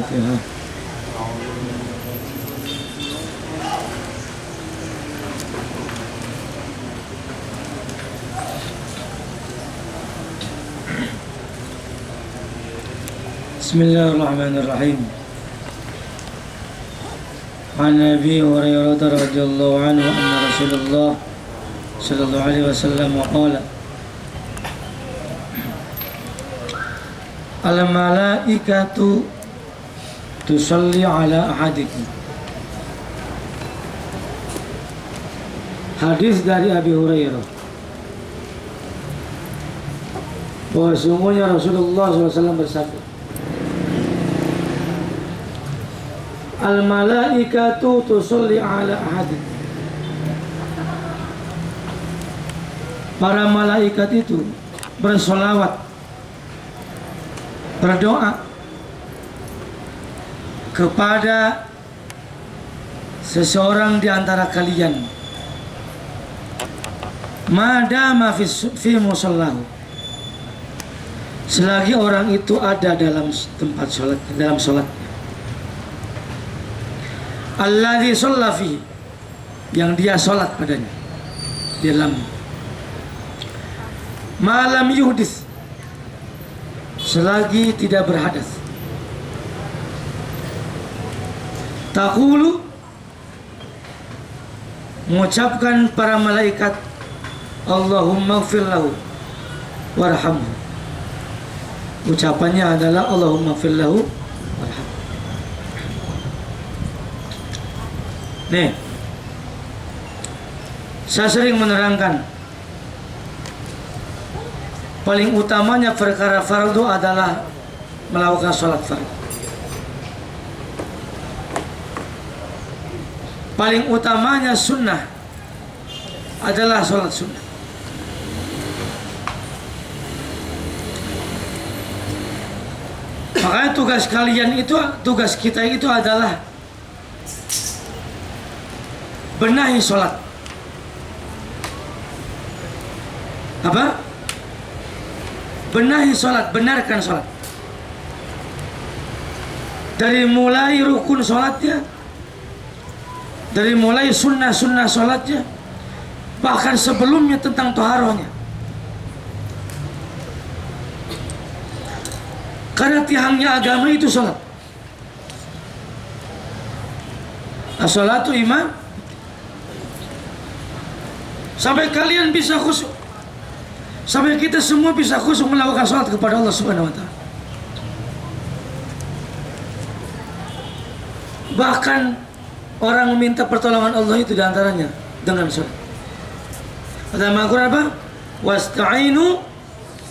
Al-Fatihah. Bismillahirrahmanirrahim. An Abi Hurairah radhiyallahu anhu anna Rasulullah sallallahu alaihi wasallam qala al-malaikatu tusalli ala ahadikum. Hadis dari Abi Hurairah bahwa sungguhnya Rasulullah SAW bersabda, al-malaikatu tusalli ala ahadikum. Para malaikat itu bersolawat, berdoa kepada seseorang di antara kalian, madama fi musallahu, selagi orang itu ada dalam tempat sholat, dalam sholatnya. Alladzi shalla fihi, yang dia sholat padanya, di dalam malam yuhdis, selagi tidak berhadas. Taqulu, mengucapkan para malaikat, Allahumma ighfir lahu warhamhu. Ucapannya adalah Allahumma ighfir lahu warhamhu. Nih, saya sering menerangkan, paling utamanya perkara fardu adalah melakukan sholat fardu. Paling utamanya sunnah adalah sholat sunnah. Makanya tugas kalian itu, tugas kita itu adalah benahi sholat. Apa? Benahi sholat, benarkan sholat. Dari mulai rukun sholatnya, dari mulai sunnah-sunnah sholatnya, bahkan sebelumnya tentang toharohnya. Karena tiangnya agama itu sholat. As-sholatu imam. Sampai kalian bisa khusyuk, sampai kita semua bisa khusyuk melakukan sholat kepada Allah Subhanahu wa Ta'ala. Bahkan orang meminta pertolongan Allah itu diantaranya dengan sholat. Kata Al-Quran apa? Wasta'inu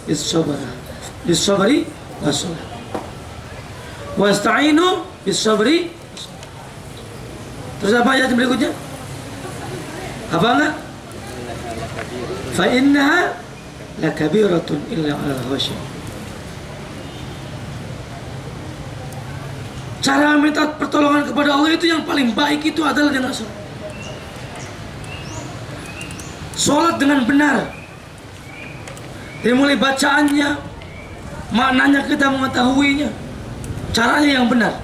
bis-sabri was-sholat. Wasta'inu bis-sabri. Terus apa ayat berikutnya? Apa enggak? Fa innaha lakabiratun illa 'alal khashi'in. Cara minta pertolongan kepada Allah itu yang paling baik itu adalah dengan sholat. Sholat dengan benar, dari mulai bacaannya, maknanya kita mengetahuinya, caranya yang benar.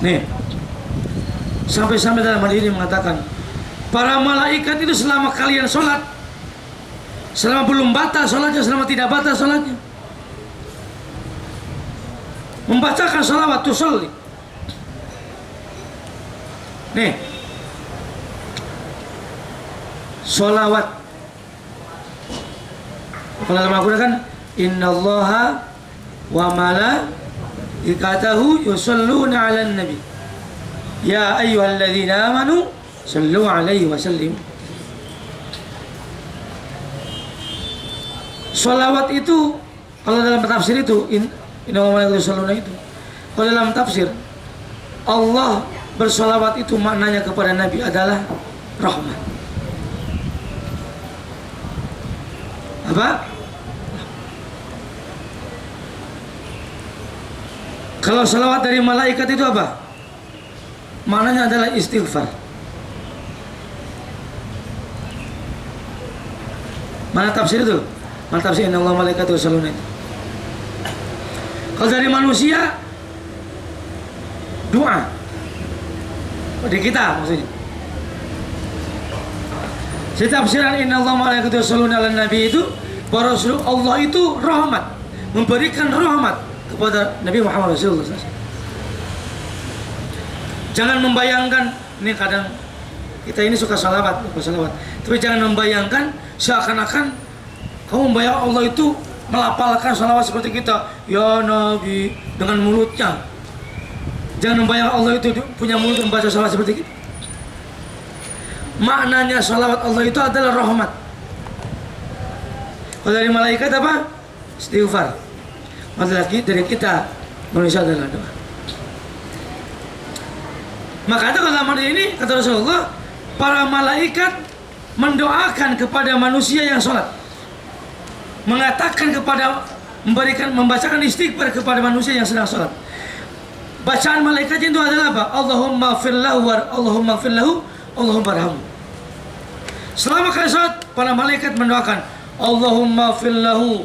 Nih, sampai-sampai dalam hal ini mengatakan, para malaikat itu selama kalian sholat, selama belum batal sholatnya, selama tidak batal sholatnya, membacakan sholawat tusolli. Nih, sholawat. Kalau dalam Al-Quran kan, innallaha wa malaikatahu yusalluna 'alan nabi ya ayyuhalladzina amanu sallu alaihi wa sallim. Sholawat itu, kalau dalam tafsir itu, inna malaikatahu yusalluna itu, kalau dalam tafsir, Allah bersolawat itu maknanya kepada Nabi adalah rahmat. Apa? Kalau salawat dari malaikat itu apa? Maknanya adalah istighfar. Mana tafsir itu? Mana tafsir inna Allah malaikatu yusalluna itu? Kalau dari manusia doa. Dari kita maksudnya. Setiap tafsiran innallaha wa malaikatahu yusholluna 'alan nabi itu para rasul Allah itu rahmat, memberikan rahmat kepada Nabi Muhammad Rasulullah SAW. Jangan membayangkan, ini kadang kita ini suka salawat, tapi jangan membayangkan seakan-akan kamu membayangkan Allah itu melafalkan salawat seperti kita, ya Nabi, dengan mulutnya. Jangan membayangkan Allah itu punya mulut membaca salawat seperti kita. Maknanya salawat Allah itu adalah rahmat. Kalau dari malaikat apa? Istighfar. Lagi dari kita manusia adalah doa. Maka itu dalam hadis ini kata Rasulullah, para malaikat mendoakan kepada manusia yang sholat, mengatakan kepada membacakan istighfar kepada manusia yang sedang sholat. Bacaan malaikat itu adalah apa? Allahumma firlahu wa Allahumma firlahu, Allahumma arhamhu. Selama kali sholat, para malaikat mendoakan Allahumma firlahu,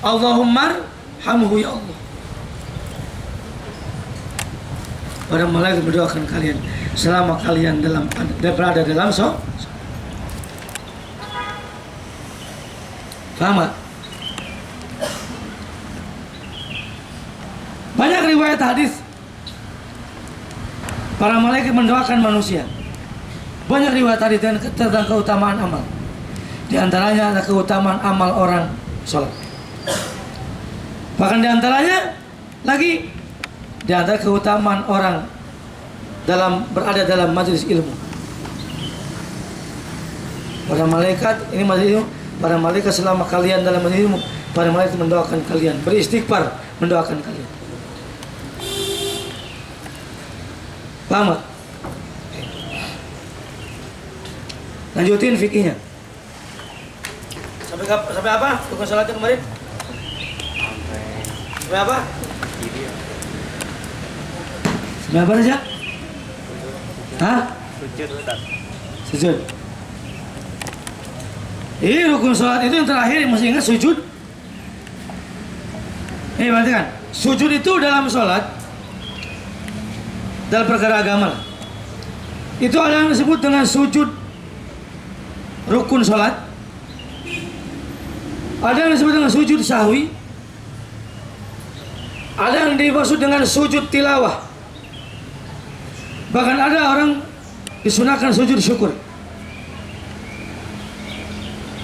Allahumma arhamhu ya Allah. Para malaikat mendoakan kalian selama kalian berada dalam sholat. Paham gak? Banyak riwayat hadis para malaikat mendoakan manusia. Banyak riwayat hadis tentang keutamaan amal. Di antaranya ada keutamaan amal orang sholat. Bahkan di antaranya lagi di antara keutamaan orang berada dalam majelis ilmu. Para malaikat ini majelis ilmu. Para malaikat selama kalian dalam majelis ilmu, para malaikat mendoakan kalian, beristighfar mendoakan kalian. Paham gak? Lanjutin fikihnya. Sampai apa? Rukun salatnya kemarin? Sampai apa? Sampai apa saja? Hah? Sujud. Ini rukun salat itu yang terakhir, yang masih ingat sujud. Berarti kan sujud itu dalam salat, dalam perkara agama itu ada yang disebut dengan sujud rukun salat, ada yang disebut dengan sujud sahwi, ada yang dimaksud dengan sujud tilawah, bahkan ada orang disunahkan sujud syukur.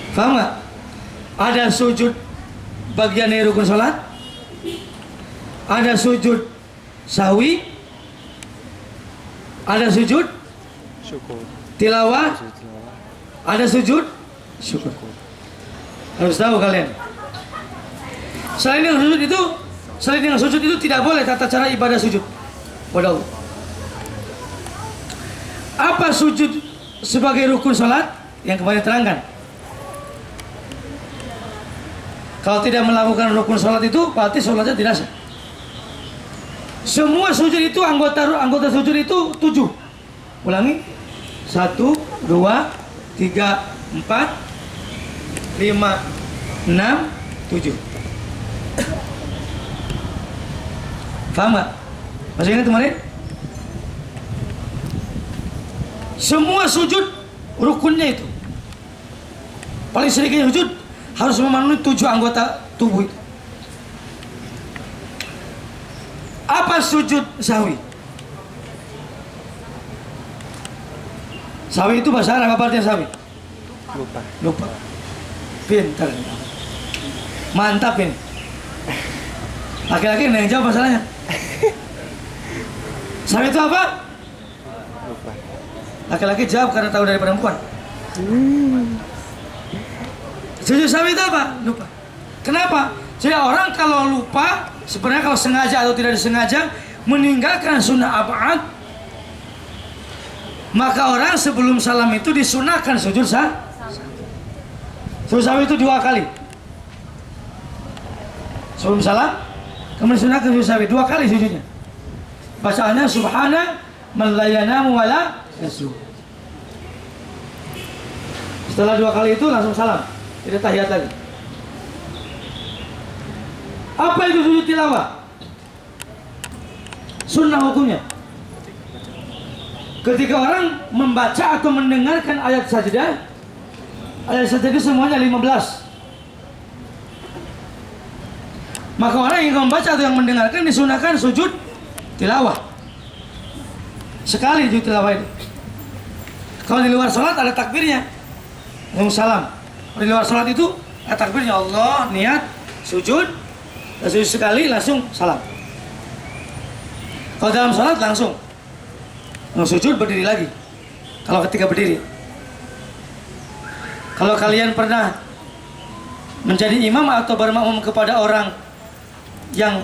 Paham gak? Ada sujud bagian dari rukun salat, ada sujud sahwi, ada sujud syukur tilawah, ada sujud syukur. Harus tahu kalian. Selain dengan sujud itu tidak boleh tata cara ibadah sujud pada Allah. Apa sujud sebagai rukun salat yang kemarin terangkan? Kalau tidak melakukan rukun salat itu berarti salatnya tidak sah. Semua sujud itu anggota sujud itu 7. Ulangi. 1, 2, 3, 4, 5, 6, 7. Paham gak? Masih ingat kemarin? Semua sujud rukunnya itu. Paling sedikit sujud harus memenuhi 7 anggota tubuh itu. Apa sujud sahwi? Sahwi itu bahasa Arab, apa artinya sahwi? Lupa. Pintar. Mantap ini. Laki-laki yang jawab masalahnya. Sahwi itu apa? Lupa. Laki-laki jawab karena tahu dari perempuan. Sujud sahwi itu apa? Lupa. Kenapa? Jadi orang kalau lupa, sebenarnya kalau sengaja atau tidak disengaja meninggalkan sunnah ab'ad, maka orang sebelum salam itu disunahkan sujud sahwi. Sujud sahwi itu 2 kali. Sebelum salam, kemudian disunahkan sujud sahwi 2 kali sujudnya. Bacaannya subhana man la yanamu wala yasjuud. Setelah 2 kali itu langsung salam, tidak tahiyat lagi. Apa itu sujud tilawah? Sunnah hukumnya. Ketika orang membaca atau mendengarkan ayat sajdah itu semuanya 15. Maka orang yang membaca atau yang mendengarkan disunahkan sujud tilawah. Sekali sujud tilawah itu. Kalau di luar sholat ada takbirnya, langsung salam. Kalau di luar sholat itu ada takbirnya, Allah, niat, sujud sekali langsung salam. Kalau dalam sholat langsung sujud berdiri lagi. Kalau ketika berdiri, kalau kalian pernah menjadi imam atau bermakmum kepada orang yang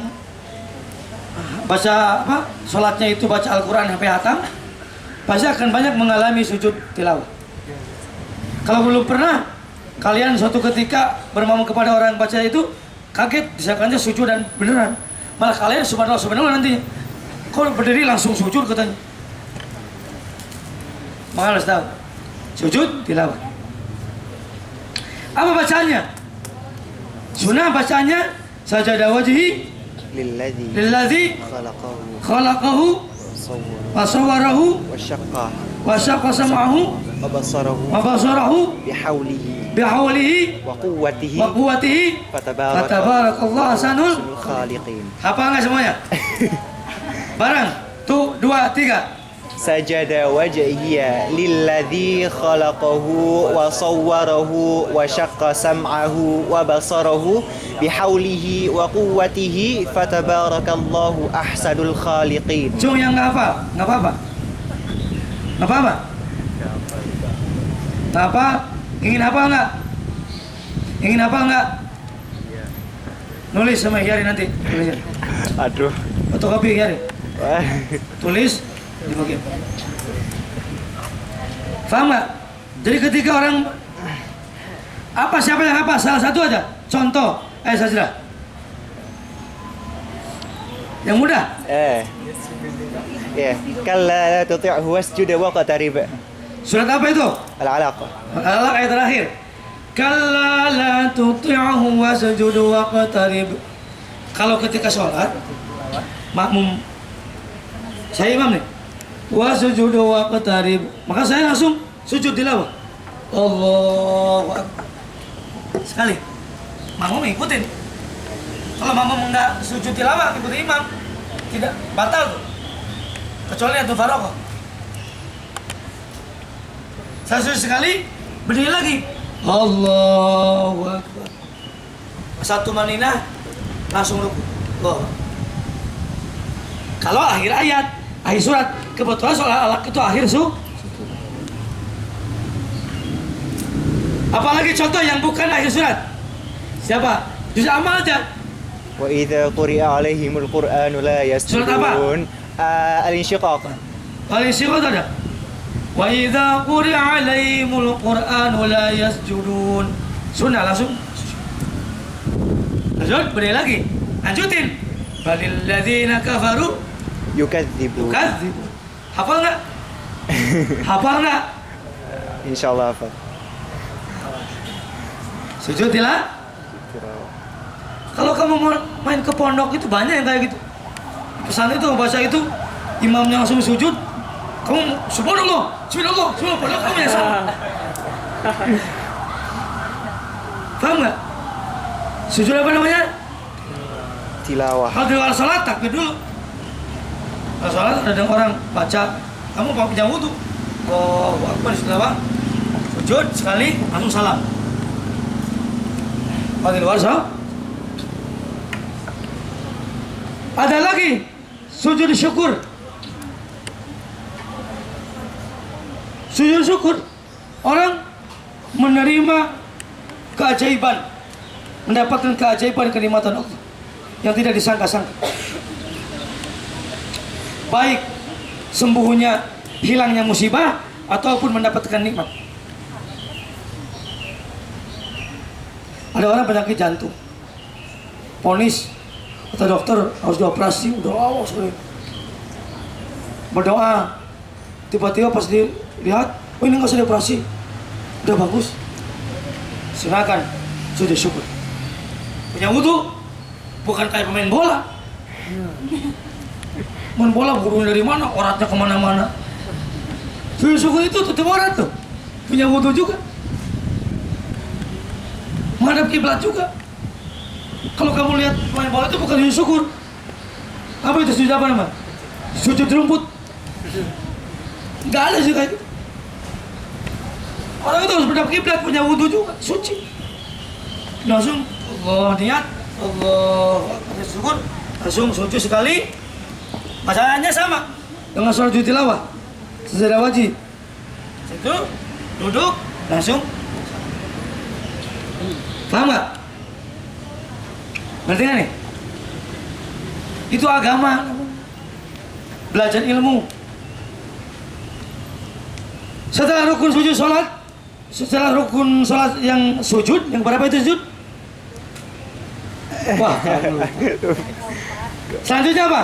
baca sholatnya itu baca Al-Quran sampai hatam, pasti akan banyak mengalami sujud tilawah. Kalau belum pernah, kalian suatu ketika bermakmum kepada orang baca itu kaget, disangkanya sujud dan beneran. Malah kalian subhanallah nanti kok berdiri langsung sujud katanya. Maka harus tahu sujud tilawah. Apa bacaannya? Sunnah bacaannya sajadah wajhi lilladzi khalaqahu wa sawwarahu wa syaqqa sam'ahu wa basarahu bihaulihi wa quwwatihi fatabarakallahu ahsanul khaliqin. Hafal enggak semuanya? Barang, tuh 2, 3. Sajada wajhiya lilladzi khalaqahu wa sawwarahu wa syaqqa sam'ahu wa basarahu bihaulihi wa quwwatihi fatabarakallahu ahsanul khaliqin. Cuma yang enggak apa? Enggak apa-apa. Enggak apa-apa. Apa? Ingin apa enggak? Ingin apa enggak? Nulis sama Hiari nanti. Tulis. Aduh. Fotokopi Hiari. Tulis di bagian. Paham nggak? Jadi ketika orang siapa yang apa? Salah satu aja. Contoh ayat sajdah. Yang mudah. Ya. Kalla la tuti'hu wasjud waqtarib. Surat apa itu? Al-Alaq. Al-Alaq ayat terakhir. Kalla la tuti'hu wasjud waqtarib. Kalau ketika sholat makmum, saya imam nih, wasjud waqtarib, maka saya langsung sujud tilawah. Allahu Akbar. Sekali. Makmum ikutin. Kalau makmum enggak sujud tilawah ikutin imam, tidak batal tuh. Kecuali itu faraqah. Saya sujud sekali, berdiri lagi. Allahu Akbar. Satu maninah langsung ruku. Kalau akhir ayat, akhir surat, kebetulan soal Al-Alaq itu akhir apalagi contoh yang bukan akhir surat? Siapa? Juz amal aja. Wa idza quri'a 'alaihimul Qur'anu la yasjudun. Surat apa? Al-Insyiqaq. Al-Insyiqaq ada. Wa idza quri'a 'alaihimul Qur'anu la yasjudun. Sunnah langsung. Lanjut, berdiri lagi. Lanjutin. Balil ladzina kafaru Yukadzibu. Hafal nggak? Hafal nggak? Insyaallah hafal. Sujud tilawah. Kalau kamu mau main ke pondok itu banyak yang kayak gitu. Pesan itu baca itu, imamnya langsung sujud, kamu subhanallah, padahal kamu yang salah. Paham nggak? Sujud apa namanya? Tilawah. Kalau di luar sholat takbir dulu. Kalau sholat ada orang baca, kamu mau pinjam wudu, Allahu Akbar, tilawah, sujud sekali langsung salam. Kalau di luar sholat ada lagi sujud syukur. Sujud syukur, orang menerima keajaiban, mendapatkan keajaiban kenikmatan Allah yang tidak disangka-sangka. Baik sembuhnya, hilangnya musibah, ataupun mendapatkan nikmat. Ada orang penyakit jantung, ponis kata dokter harus dioperasi, udah awas berdoa, tiba-tiba pas dilihat, oh ini nggak usah dioperasi, udah bagus, silakan sujud syukur. Punya wudu, Bukan kayak pemain bola. Main bola gurunya dari mana, oratnya kemana-mana. Sujud syukur itu tetap orat tuh. Punya wudhu juga. Menghadap kiblat juga. Kalau kamu lihat pemain bola itu bukan sujud syukur. Apa itu sujud apa namanya? Sujud rumput. Nggak ada sih kayak gitu. Orang itu harus menghadap kiblat, punya wudhu juga, suci. Langsung Allah niat, Allah syukur, langsung sujud sekali. Bacaannya sama dengan sholat tilawah, sejadah wajib. Situ duduk langsung. Paham nggak? Ngerti nggak nih? Itu agama, belajar ilmu. Setelah rukun sujud sholat, setelah rukun sholat yang sujud, yang berapa itu sujud? Wah, selanjutnya apa?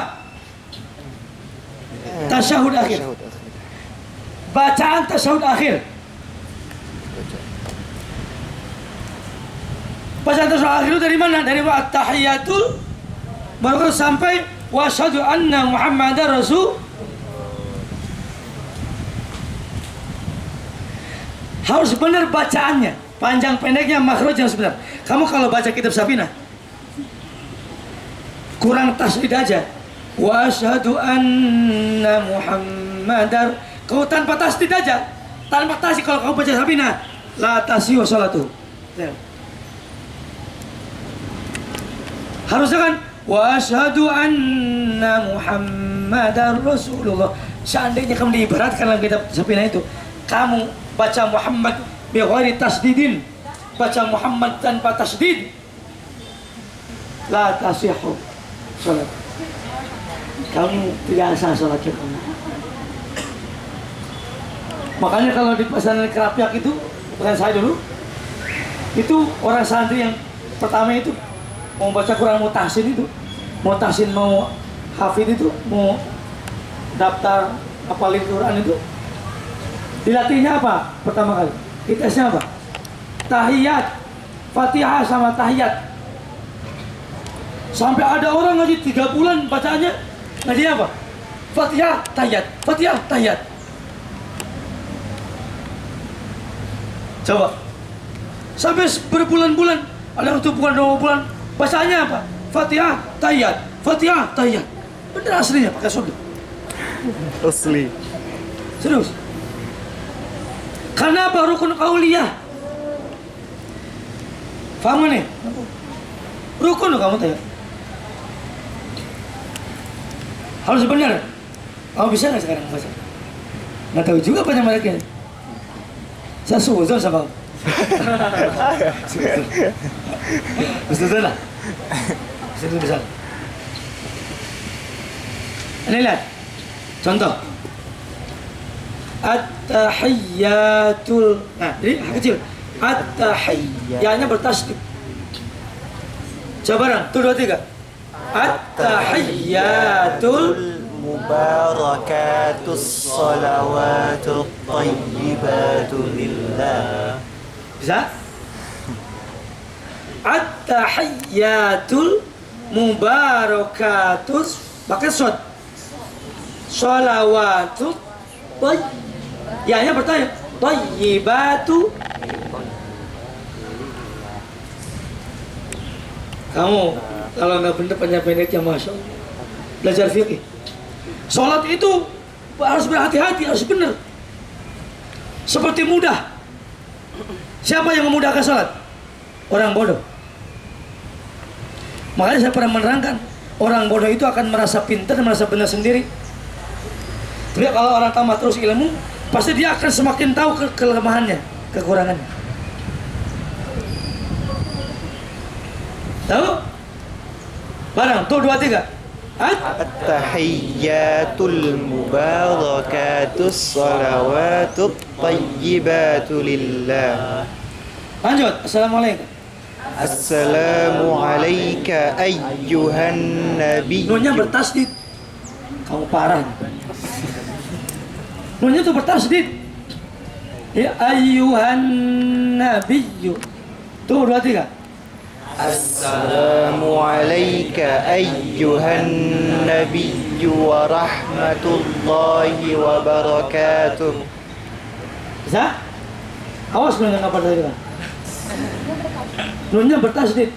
Tasyahud akhir. Bacaan tasyahud akhir. Bacaan tasyahud akhir itu dari mana? Dari at-tahiyatul baru sampai wa asyhadu anna Muhammadar Rasul. Harus benar bacaannya, panjang pendeknya, makhraj yang sebenar. Kamu kalau baca kitab Safinah kurang tasdid aja. Wa asyhadu anna Muhammadar. Kau tanpa tasdid aja, tanpa tasdid kalau kamu baca Safinah, la tasihu salatu. Harusnya kan wa asyhadu anna Muhammadar Rasulullah. Seandainya kamu diibaratkan dalam kitab Safinah itu, kamu baca Muhammad bi ghairi tasdidin, baca Muhammad tanpa tasdid, la tasihu salat. Kamu tidak sah salatnya kamu. Makanya kalau di pesantren Kerapiak itu, bukan saya dulu, itu orang santri yang pertama itu mau baca Quran, mau tahsin itu, mau tahsin, mau hafid itu, mau daftar hafalin Quran itu, dilatihnya apa? Pertama kali, ditesnya apa? Tahiyat, Fatihah sama tahiyat. Sampai ada orang ngaji 3 bulan bacaannya, ngaji apa? Fatihah, tahiyat, Fatihah, tahiyat. Coba, sampai berbulan-bulan, ada yang 1 bulan, 2 bulan, bacaannya apa? Fatihah, tahiyat, Fatihah, tahiyat. Bener aslinya, pakai sobat. Asli. Serius. Karena apa? Rukun kauliyah. Faham nih? Rukun loh kamu tanya. Harus benar. Kamu bisa nggak sekarang baca? Nggak tahu juga banyak mereka. Saya suzon sama kamu. Suzon lah. Suzon bisa. Ini lihat. Contoh. At-tahiyyatul. Nah, jadi kecil. At-tahiyyanya bertasdid. Coba bareng, 1, 2, 3. At-tahiyyatul Mubarakatus salawatut tayyibatu lillah. bisa? At-tahiyyatul mubarakatus, pakai shot. Salawatut ya bertanya tayyibatu. Kamu kalau nggak bener pendek-pendeknya, masya Allah, belajar fikih. Sholat itu harus berhati-hati, harus benar. Seperti mudah. Siapa yang memudahkan sholat? Orang bodoh. Makanya saya pernah menerangkan, orang bodoh itu akan merasa pintar dan merasa benar sendiri. Tapi kalau orang tamat terus ilmu, pasti dia akan semakin tahu kelemahannya, kekurangannya. Tahu? Barang, tuh 2, 3. At-tahiyyatul mubarakatus salawatut tayyibatu lillah. Lanjut. Assalamualaikum. Assalamu alayka ayyuhan nabiy. Nunnya bertasdid. Kamu parah. Nunnya tuh bertasdid. Ya ayyuhan nabiyyu. Tuh 2, 3. Assalamu alayka ayyuhan nabiyyu wa rahmatullahi wa barakatuh. Bisa? Awas lu yang apa tadi kan? Nunnya bertasdid.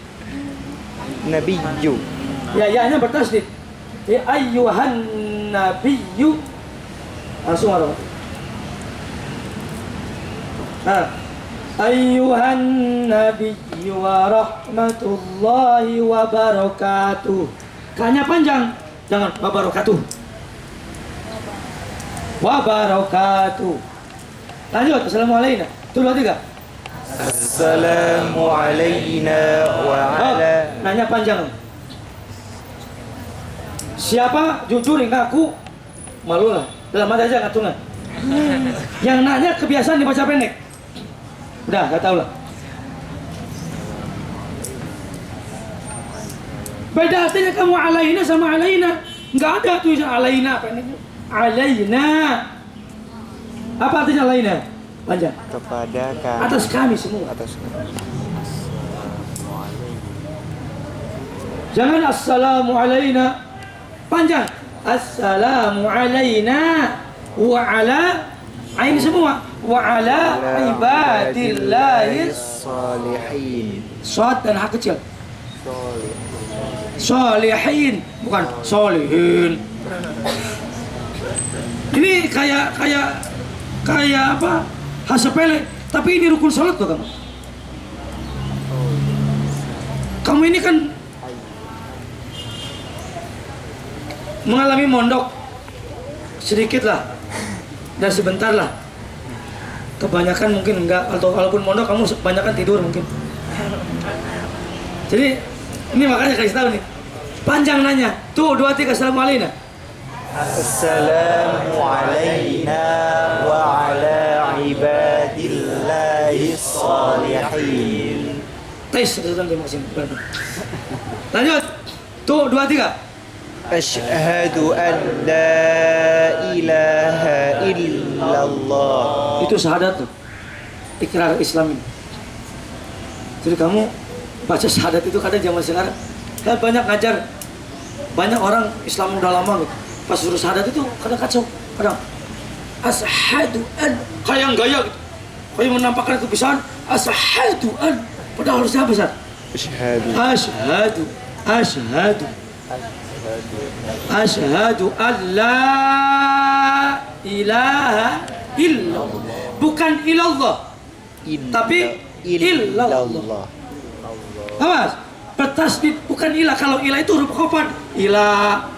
Nabiyyu. Ya-nya bertasdid. Ya ayyuhan nabiyyu. Langsung ada. Nah, ayyuhan nabiyyu wa rahmatullahi wa barakatuh. Kanya panjang, jangan wa barakatuh. Wa barakatuh. Lanjut, assalamualaikum. Tuh 2 3. Assalamu alayna wa ala. Nanya panjang. Siapa jujur yang ngaku malu lah. Dalam hati aja ngatungan. Yang nanya kebiasaan dibaca pendek. Udah, gak tau lah. Beda artinya kamu alaina sama alaina. Nggak ada tulisan alaina pendek. Alaina. Apa artinya alaina? Panjang. Kepada kami. Atas kami semua. Atas kami. Jangan assalamu alaina. Panjang. Assalamu alaina wa ala ain semua. Wa ala ibadillahis salihin. Shad dan hak kecil. Solihin, bukan solihin. Ini kayak apa? Hal sepele, tapi ini rukun salat tuh kamu. Kamu ini kan mengalami mondok sedikit lah dan sebentar lah. Kebanyakan mungkin enggak, atau walaupun mondok kamu kebanyakan tidur mungkin. Jadi ini makanya kasih tahu nih. Panjang nanya. Tuh 2 3 assalamualaikum. Assalamu alayna wa ala ibadillahis salihin. Tes sedang terima kasih. Lanjut. Tuh 2 3. Asyhadu an la ilaha illallah. Itu syahadat tuh. Ikrar Islam ini. Jadi kamu baca syahadat itu kadang zaman sekarang kan banyak ngajar, banyak orang Islam udah lama gitu. Pas suruh syahadat itu kadang kacau, kadang asyhadu an kayak gaya gitu, kayak menampakkan kebiasaan asyhadu an, padahal harusnya apa sih? Asyhadu an la ilaha illallah, bukan illallah, tapi illallah. Awas, bertasdid bukan ilah. Kalau ilah itu huruf khafat. Ilah.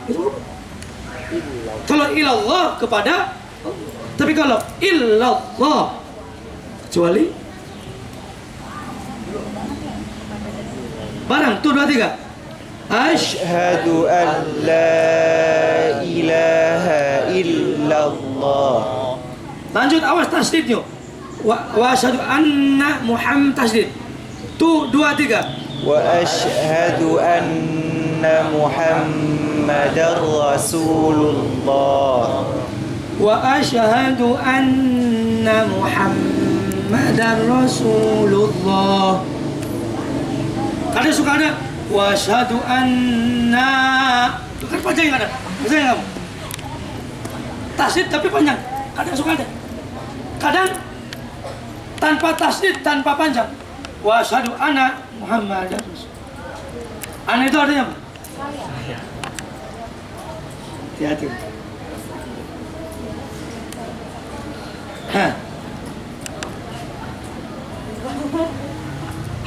Kalau ilallah kepada, tapi kalau illallah kecuali barang tuh 2 3. Asyhadu an la ilaha illallah. Lanjut, awas tasdidnya. Wa asyhadu anna Muhammad tasdid. Tuh 2 3. Wa asyhadu anna Muhammadar Rasulullah. Wa asyhadu anna Muhammadar Rasulullah. Kadang suka ada wa asyhadu anna. Itu kan panjang ada. Panjang kamu. Tasdid tapi panjang. Kadang suka ada. Kadang tanpa tasdid, tanpa panjang. Wa asyhadu anna Muhammadar Rasul. Ana itu artinya apa? Hati-hati.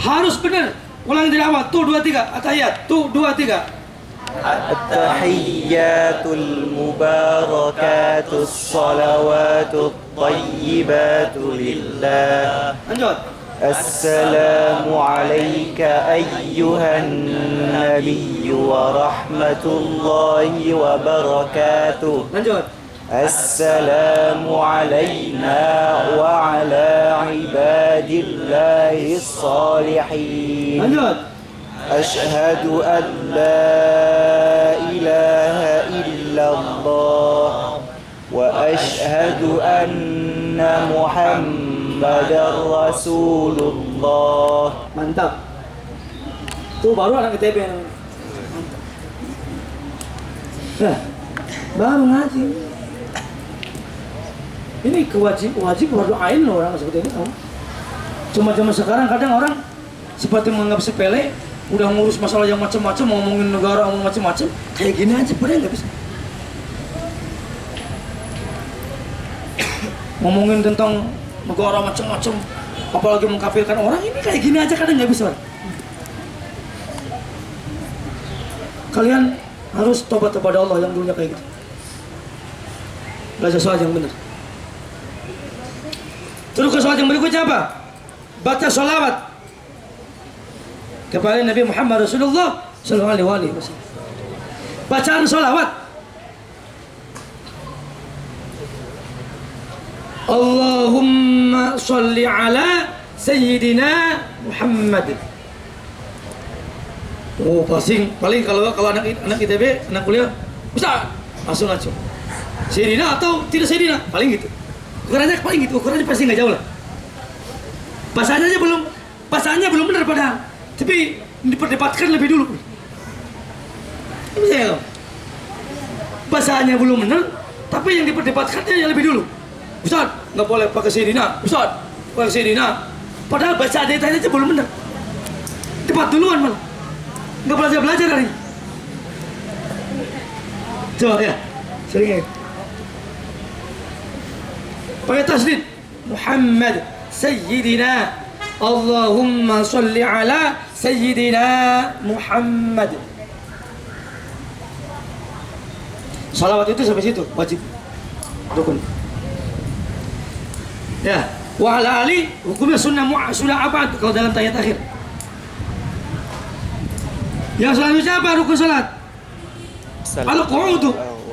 Harus benar. Ulang dari awal. Tuh 2 3. At-tahiyat. Tuh 2 3. At-tahiyyatul mubarakatus salawatut thayyibatu lillah. Lanjut. Assalamu alayka ayyuhan nabiyyu wa rahmatullahi wa barakatuh. Lanjut. Assalamu alayna wa ala ibadillahis salihin. Lanjut. Asyhadu an la ilaha illallah wa asyhadu anna Muhammadar Rasulullah. Mantap. Tuh baru anak ITB namanya. Nah, baru ngaji. Ini wajib fardu ain loh orang seperti ini. Cuma zaman sekarang kadang orang seperti menganggap sepele, udah ngurus masalah yang macam-macam, ngomongin negara, ngomong macam-macam, kayak gini aja padahal nggak bisa. Ngomongin tentang negara macam-macam, apalagi mengkafirkan orang, ini kayak gini aja kadang nggak bisa. Kalian harus tobat kepada Allah yang dulunya kayak gitu. Belajar sholat yang benar. Terus ke sholat yang berikutnya apa? Baca sholawat kepada Nabi Muhammad Rasulullah Sallallahu Alaihi Wasallam. Bacaan sholawat. Allahumma sholli ala Sayyidina Muhammad. Oh, paling kalau anak ITB, anak kuliah, bisa langsung aja. Sayyidina atau tidak Sayyidina, paling gitu. Ukurannya paling gitu, ukurannya pasti nggak jauh lah. Bahasanya belum benar padahal, tapi diperdebatkan lebih dulu. Bisa bahasanya belum benar, tapi yang diperdebatkannya yang lebih dulu. Ustaz, nggak boleh pakai Sayyidina. Ustaz, pakai Sayyidina. Padahal baca aja belum benar. Debat duluan malah. Nggak belajar hari ini. Coba ya, sering ya. Pakai tasdid. Muhammad Sayyidina. Allahumma sholli ala Sayyidina Muhammad. Salawat itu sampai situ, wajib. Rukun. Ya, wa ala ali hukumnya sunnah abad kalau dalam tahiyat akhir. Yang selanjutnya apa rukun salat?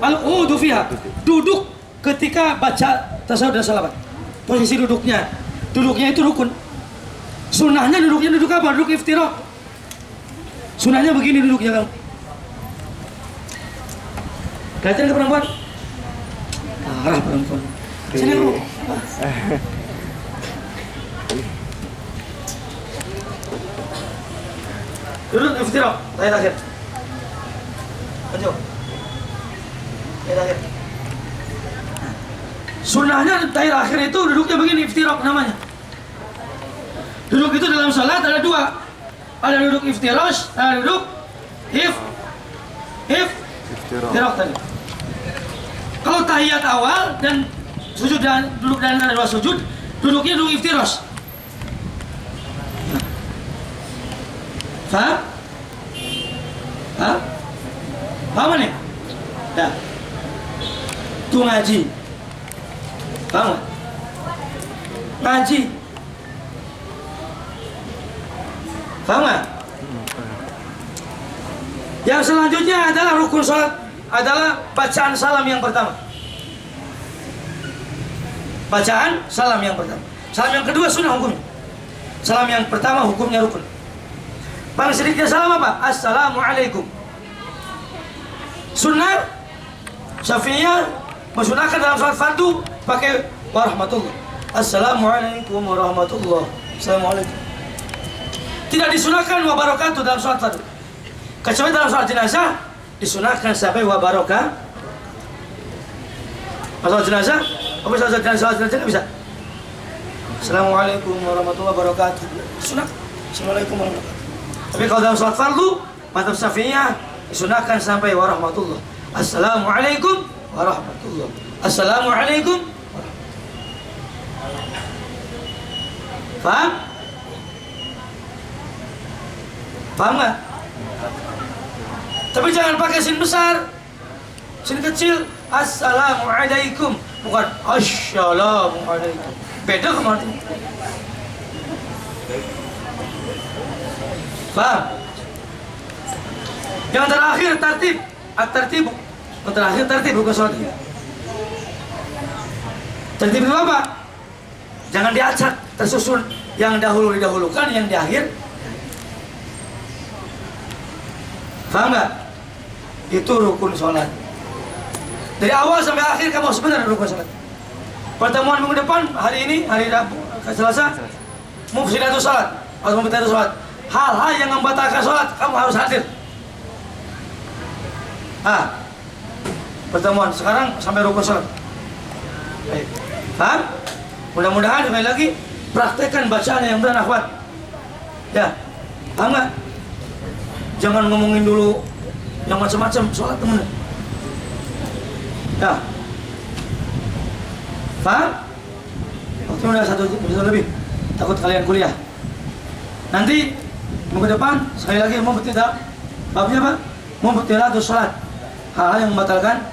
Al-qu'udu fiha. Duduk ketika baca tasawuf dan salawat. Posisi duduknya itu rukun. Sunnahnya duduk apa? Duduk iftiraq. Sunnahnya begini duduknya kamu. Kelihatan ke perempuan? Parah perempuan. Sini kamu. Duduk iftiraq, tahiyat akhir. Maju. Tahiyat akhir. Sunnahnya tahiyat akhir itu duduknya begini, iftiraq namanya. Duduk itu dalam salat ada dua. Ada duduk iftirash, ada duduk iftiraq tadi. Kalau tahiyat awal dan sujud dan duduk dan ada dua sujud, duduknya duduk iftirash. Faham? Hah? Paham nih? Ya. Itu ngaji. Paham gak? Ngaji. Paham gak? Yang selanjutnya adalah rukun salat, adalah bacaan salam yang pertama. Bacaan salam yang pertama. Salam yang kedua sunnah hukumnya. Salam yang pertama hukumnya rukun. Paling sedikitnya salam apa? Assalamualaikum. Sunnah Syafi'iyah mensunahkan dalam salat fardu pakai warahmatullah. Assalamualaikum warahmatullah. Assalamualaikum. Tidak disunahkan wabarakatuh dalam salat fardu. Kecuali dalam salat jenazah disunahkan sampai wabarakatuh. Salat jenazah, apa salat jenazah nggak bisa. Assalamualaikum warahmatullahi wabarakatuh. Sunah. Assalamualaikum warahmatullahi wabarakatuh. Tapi kalau dalam salat fardu, mazhab Syafi'iyah disunahkan sampai warahmatullah. Assalamualaikum warahmatullah. Assalamualaikum. Paham? Paham nggak? Tapi jangan pakai sin besar, sin kecil. Assalamualaikum, bukan assalamualaikum. Beda kemarin. Paham? Yang terakhir tertib, at-tertib. Yang terakhir tertib bukan sholat. Tertib itu apa? Jangan diacak, tersusun. Yang dahulu didahulukan, yang di akhir. Paham nggak? Itu rukun sholat. Dari awal sampai akhir kamu harus benar rukun sholat. Pertemuan minggu depan, hari ini, hari Rabu, Selasa, mufsidatus sholat atau mufsidatus sholat. hal-hal yang membatalkan sholat, kamu harus hadir. Pertemuan sekarang sampai rukun sholat. Baik. Paham? Mudah-mudahan sekali lagi praktekkan bacaan yang benar, akhwat. Ya, paham nggak? Jangan ngomongin dulu yang macam-macam sholat temen. Ya, paham? Waktu udah 1 lebih. Takut kalian kuliah. Nanti minggu depan sekali lagi mau tidak babnya apa? Mau atau sholat. Hal-hal yang membatalkan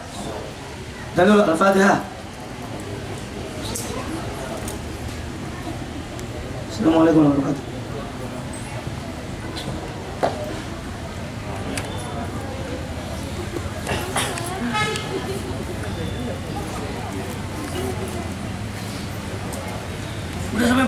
dalil Al-Fatihah. Assalamualaikum warahmatullahi wabarakatuh.